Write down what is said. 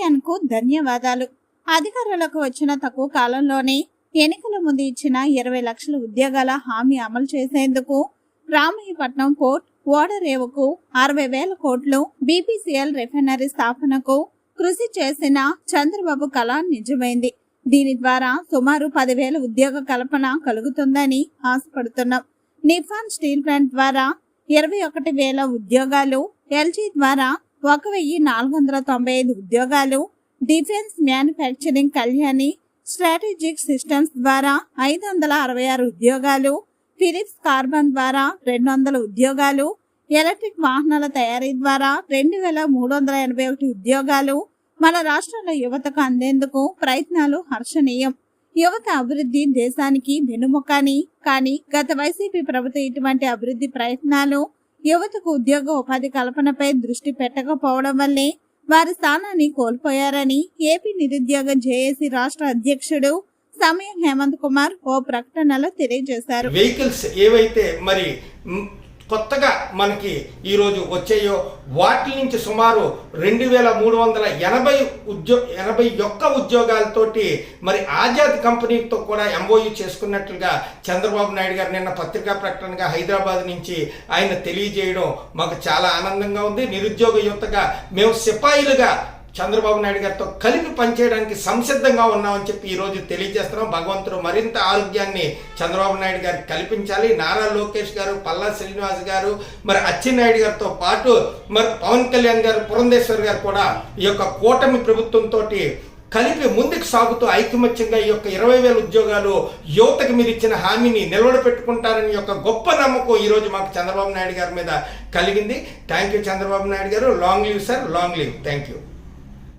కళ్యాణ్కు ధన్యవాదాలు. అధికారులకు వచ్చిన తక్కువ కాలంలోనే ఎన్నికల ముందు ఇచ్చిన 20 లక్షల ఉద్యోగాల హామీ అమలు చేసేందుకు రామయ్యపట్నం పోర్ట్ ఓడరేవుకు 60,000 కోట్లు, బీపీసీఎల్ రిఫైనరీ స్థాపనకు కృషి చేసిన చంద్రబాబు కళ నిజమైంది. దీని ద్వారా సుమారు 10,000 ఉద్యోగ కల్పన కలుగుతుందని ఆశపడుతున్నాం. నిఫాన్ స్టీల్ ప్లాంట్ ద్వారా 21,000 ఉద్యోగాలు, ఎల్జీ ద్వారా 1,495 ఉద్యోగాలు, defence manufacturing Kalyani strategic systems ద్వారా 566 ఉద్యోగాలు, ఫిలిప్స్ కార్బన్ ద్వారా 200 ఉద్యోగాలు, ఎలక్ట్రిక్ వాహనాల తయారీ ద్వారా 2,381 ఉద్యోగాలు మన రాష్ట్రంలో యువతకు అందేందుకు ప్రయత్నాలు హర్షణీయం. యువత అభివృద్ధి దేశానికి వెన్నుముకని, కానీ గత వైసీపీ ప్రభుత్వం ఇటువంటి అభివృద్ధి ప్రయత్నాలు యువతకు ఉద్యోగ ఉపాధి కల్పనపై దృష్టి పెట్టకపోవడం వల్లే వారి స్థానాన్ని కోల్పోయారని ఏపీ నిరుద్యోగ జేఏసీ రాష్ట్ర అధ్యక్షుడు సమయం హేమంత్ కుమార్ ఓ ప్రకటనలో తెలియజేశారు. వెహికల్స్ ఏవైతే మరి కొత్తగా మనకి ఈరోజు వచ్చాయో వాటి నుంచి సుమారు 2,381 ఉద్యోగాలతోటి మరి ఆజాద్ కంపెనీతో కూడా ఎంఓయూ చేసుకున్నట్లుగా చంద్రబాబు నాయుడు గారు నిన్న పత్రికా ప్రకటనగా హైదరాబాద్ నుంచి ఆయన తెలియజేయడం మాకు చాలా ఆనందంగా ఉంది. నిరుద్యోగ యువతగా మేము సిపాయిలుగా చంద్రబాబు నాయుడు గారితో కలిపి పనిచేయడానికి సంసిద్ధంగా ఉన్నామని చెప్పి ఈరోజు తెలియజేస్తున్నాం. భగవంతుడు మరింత ఆరోగ్యాన్ని చంద్రబాబు నాయుడు గారికి కల్పించాలి. నారా లోకేష్ గారు, పల్లా శ్రీనివాస్ గారు, మరి అచ్చెన్నాయుడు గారితో పాటు మరి పవన్ కళ్యాణ్ గారు, పురంధేశ్వర్ గారు కూడా ఈ యొక్క కూటమి ప్రభుత్వంతో కలిపి ముందుకు సాగుతూ ఐకమత్యంగా ఈ యొక్క 20,000 ఉద్యోగాలు యువతకు మీరు ఇచ్చిన హామీని నిలబెట్టుకుంటారని యొక్క గొప్ప నమ్మకం ఈరోజు మాకు చంద్రబాబు నాయుడు గారి మీద కలిగింది. థ్యాంక్ యూ చంద్రబాబు నాయుడు గారు. Long leave sir, long leave. Thank you.